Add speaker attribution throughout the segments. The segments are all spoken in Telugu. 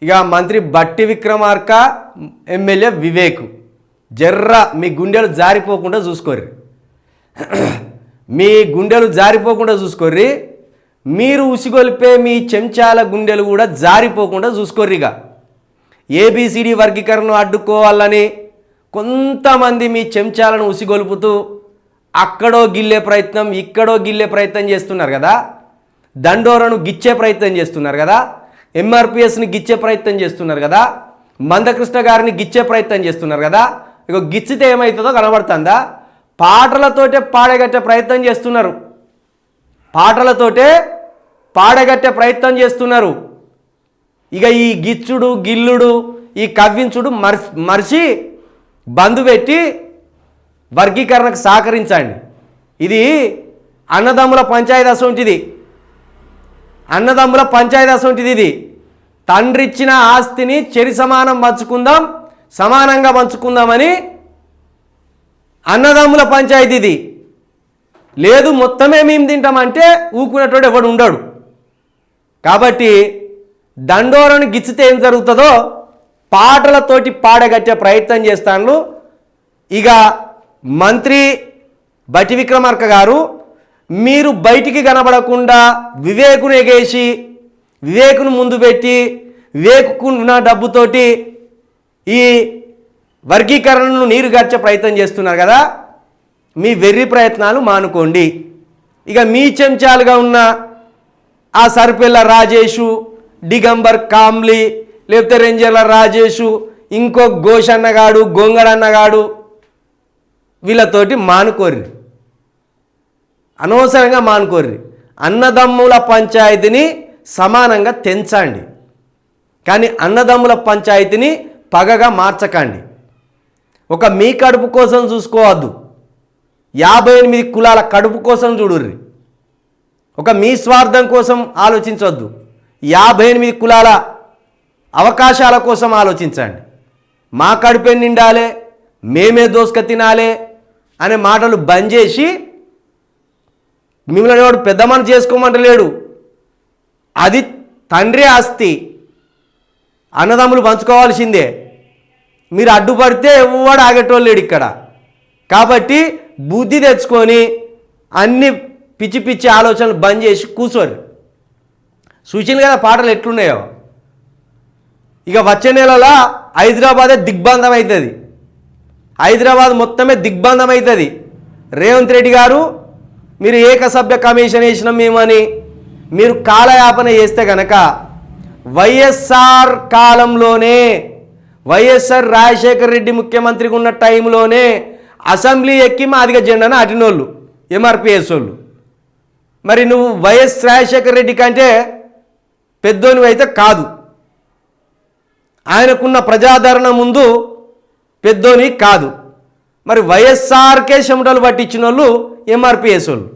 Speaker 1: ఇక మంత్రి బట్టి విక్రమార్క ఎమ్మెల్యే వివేక్ జర్ర మీ గుండెలు జారిపోకుండా చూసుకోర్రి. మీ గుండెలు జారిపోకుండా చూసుకోర్రి. మీరు ఉసిగొలిపే మీ చెంచాల గుండెలు కూడా జారిపోకుండా చూసుకోర్రిగా. ఏబిసిడి వర్గీకరణను అడ్డుకోవాలని కొంతమంది మీ చెంచాలను ఉసిగొలుపుతూ అక్కడో గిల్లే ప్రయత్నం ఇక్కడో గిల్లే ప్రయత్నం చేస్తున్నారు కదా. దండోరను గిచ్చే ప్రయత్నం చేస్తున్నారు కదా. ఎంఆర్పిఎస్ని గిచ్చే ప్రయత్నం చేస్తున్నారు కదా. మందకృష్ణ గారిని గిచ్చే ప్రయత్నం చేస్తున్నారు కదా. ఇక గిచ్చితే ఏమవుతుందో కనబడుతుందా? పాటలతోటే పాడగట్టే ప్రయత్నం చేస్తున్నారు. పాటలతోటే పాడగట్టే ప్రయత్నం చేస్తున్నారు. ఇక ఈ గిచ్చుడు గిల్లుడు ఈ కవ్వించుడు మర్చి బంధు పెట్టి వర్గీకరణకు సహకరించండి. ఇది అన్నదమ్ముల పంచాయతీ అసొంటిది. అన్నదమ్ముల పంచాయతీ అసొంటిది. ఇది తండ్రి ఇచ్చిన ఆస్తిని చెరి సమానం పంచుకుందాం, సమానంగా పంచుకుందామని అన్నదమ్ముల పంచాయతీ ఇది. లేదు మొత్తమే మేము తింటామంటే ఊకునేటోడు ఎవడు ఉండడు. కాబట్టి దండోరను గిచ్చితే ఏం జరుగుతుందో పాటలతోటి పాడగట్టే ప్రయత్నం చేస్తాను. ఇక మంత్రి బట్టి విక్రమార్క గారు మీరు బయటికి కనబడకుండా వివేకును ఎగేసి వివేకును ముందు పెట్టి వివేకున్న డబ్బుతోటి ఈ వర్గీకరణను నీరుగార్చే ప్రయత్నం చేస్తున్నారు కదా. మీ వెర్రి ప్రయత్నాలు మానుకోండి. ఇక మీ చెంచాలుగా ఉన్న ఆ సర్పెల్ల రాజేషు, డిగంబర్ కామ్లీ, లేకపోతే రెంజర్ల రాజేషు, ఇంకో ఘోష్ అన్నగాడు, గొంగడ అన్నగాడు, వీళ్ళతోటి మానుకోర్రి, అనవసరంగా మానుకోర్రి. అన్నదమ్ముల పంచాయతీని సమానంగా తెంచండి, కానీ అన్నదమ్ముల పంచాయతీని పగగా మార్చకండి. ఒక మీ కడుపు కోసం చూసుకోవద్దు, 58 కులాల కడుపు కోసం చూడుర్రి. ఒక మీ స్వార్థం కోసం ఆలోచించవద్దు, 58 కులాల అవకాశాల కోసం ఆలోచించండి. మా కడుపే నిండాలి, మేమే దోసుక తినాలి అనే మాటలు బంద్ చేసి మిమ్మల్ని వాడు పెద్ద మనసు చేసుకోమంటలేడు. అది తండ్రి ఆస్తి, అన్నదమ్ములు పంచుకోవాల్సిందే. మీరు అడ్డుపడితే ఎవడు ఆగేటోళ్ళు లేడు ఇక్కడ. కాబట్టి బుద్ధి తెచ్చుకొని అన్ని పిచ్చి పిచ్చి ఆలోచనలు బంద్ చేసి కూర్చోరు. సూచనలు కదా పాటలు ఎట్లున్నాయో. ఇక వచ్చే నెలలో హైదరాబాదే దిగ్బంధం అవుతుంది. హైదరాబాద్ మొత్తమే దిగ్బంధం అవుతుంది. రేవంత్ రెడ్డి గారు మీరు ఏకసభ్య కమిషన్ వేసినాం మేమని మీరు కాలయాపన చేస్తే కనుక వైఎస్ఆర్ కాలంలోనే వైఎస్ఆర్ రాజశేఖర రెడ్డి ముఖ్యమంత్రిగా ఉన్న టైంలోనే అసెంబ్లీ ఎక్కి మాదిగ జెండాను అటినోళ్ళు ఎంఆర్పిఎస్ వాళ్ళు. మరి నువ్వు వైఎస్ రాజశేఖర రెడ్డి కంటే పెద్దోనివి అయితే కాదు, ఆయనకున్న ప్రజాదరణ ముందు పెద్దోని కాదు. మరి వైఎస్ఆర్కే చెమటలు పట్టించిన వాళ్ళు ఎంఆర్పిఎస్ వాళ్ళు,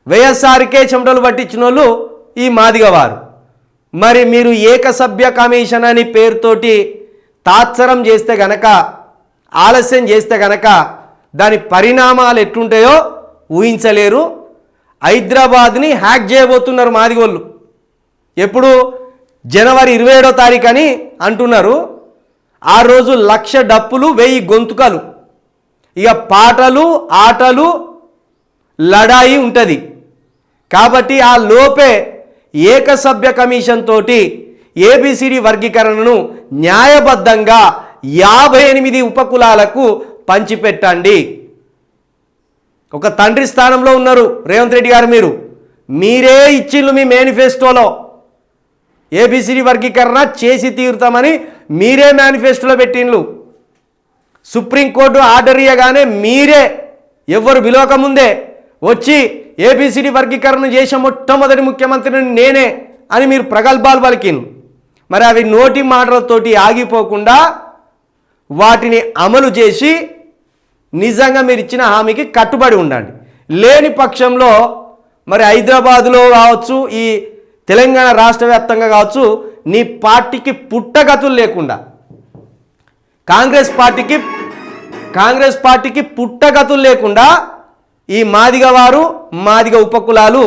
Speaker 1: వైఎస్ఆర్కే చెమటలు పట్టించిన వాళ్ళు ఈ మాదిగవారు. మరి మీరు ఏకసభ్య కమిషన్ అని పేరుతోటి తాత్సరం చేస్తే గనక, ఆలస్యం చేస్తే గనక దాని పరిణామాలు ఎట్లుంటాయో ఊహించలేరు. హైదరాబాద్ని హ్యాక్ చేయబోతున్నారు మాదిగోళ్ళు. ఎప్పుడు? జనవరి 27వ తారీఖు అని అంటున్నారు. ఆ రోజు 1,00,000 డప్పులు 1000 గొంతుకలు, ఇక పాటలు ఆటలు లడాయి ఉంటుంది. కాబట్టి ఆ లోపే ఏకసభ్య కమిషన్ తోటి ఏబిసిడి వర్గీకరణను న్యాయబద్ధంగా 58 ఉపకులాలకు పంచిపెట్టండి. ఒక తండ్రి స్థానంలో ఉన్నారు రేవంత్ రెడ్డి గారు. మీరే ఇచ్చిళ్ళు మీ మేనిఫెస్టోలో ఏబిసిడి వర్గీకరణ చేసి తీరుతామని మీరే మేనిఫెస్టోలో పెట్టిండ్లు. సుప్రీంకోర్టు ఆర్డర్ ఇయ్యగానే మీరే ఎవరు పిలవకముందే వచ్చి ఏబిసిడి వర్గీకరణ చేసే మొట్టమొదటి ముఖ్యమంత్రిని నేనే అని మీరు ప్రగల్భాలు పలికిండ్లు. మరి అవి నోటి మాటలతోటి ఆగిపోకుండా వాటిని అమలు చేసి నిజంగా మీరు ఇచ్చిన హామీకి కట్టుబడి ఉండండి. లేని పక్షంలో మరి హైదరాబాదులో కావచ్చు, ఈ తెలంగాణ రాష్ట్ర వ్యాప్తంగా కావచ్చు, నీ పార్టీకి పుట్టగతులు లేకుండా, కాంగ్రెస్ పార్టీకి పుట్టగతులు లేకుండా ఈ మాదిగ వారు మాదిగ ఉపకులాలు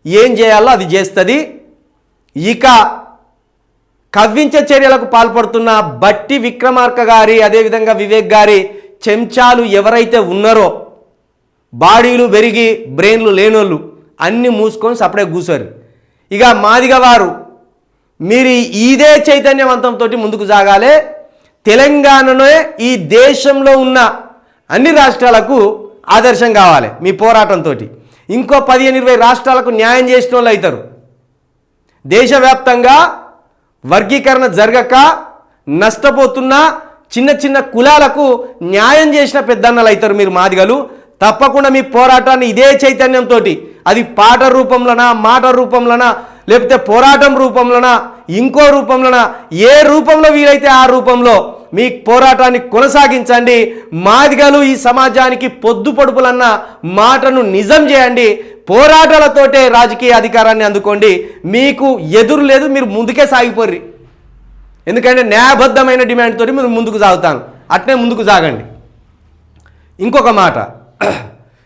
Speaker 1: ఏం చేయాలో అది చేస్తుంది. ఇక కవ్వించే చర్యలకు పాల్పడుతున్న బట్టి విక్రమార్క గారి అదేవిధంగా వివేక్ గారి చెంచాలు ఎవరైతే ఉన్నారో, బాడీలు పెరిగి బ్రెయిన్లు లేనోళ్ళు అన్నీ మూసుకొని సపడే కూసారు. ఇక మాదిగ వారు మీరు ఇదే చైతన్యవంతంతో ముందుకు సాగాలి. తెలంగాణనే ఈ దేశంలో ఉన్న అన్ని రాష్ట్రాలకు ఆదర్శం కావాలి మీ పోరాటంతో. ఇంకో 15-20 రాష్ట్రాలకు న్యాయం చేసిన వాళ్ళు అవుతారు. దేశవ్యాప్తంగా వర్గీకరణ జరగక నష్టపోతున్న చిన్న చిన్న కులాలకు న్యాయం చేసిన పెద్దన్నలు అవుతారు మీరు మాదిగలు. తప్పకుండా మీ పోరాటాన్ని ఇదే చైతన్యంతో, అది పాట రూపంలోనా, మాట రూపంలోనా, లేకపోతే పోరాటం రూపంలోనా, ఇంకో రూపంలోనా, ఏ రూపంలో వీలైతే ఆ రూపంలో మీ పోరాటాన్ని కొనసాగించండి. మాదిగలు ఈ సమాజానికి పొద్దుపొడుపులన్న మాటను నిజం చేయండి. పోరాటాలతోటే రాజకీయ అధికారాన్ని అందుకోండి. మీకు ఎదురు లేదు, మీరు ముందుకే సాగిపోర్రి. ఎందుకంటే న్యాయబద్ధమైన డిమాండ్ తోటి మీరు ముందుకు సాగుతాను, అట్నే ముందుకు సాగండి. ఇంకొక మాట,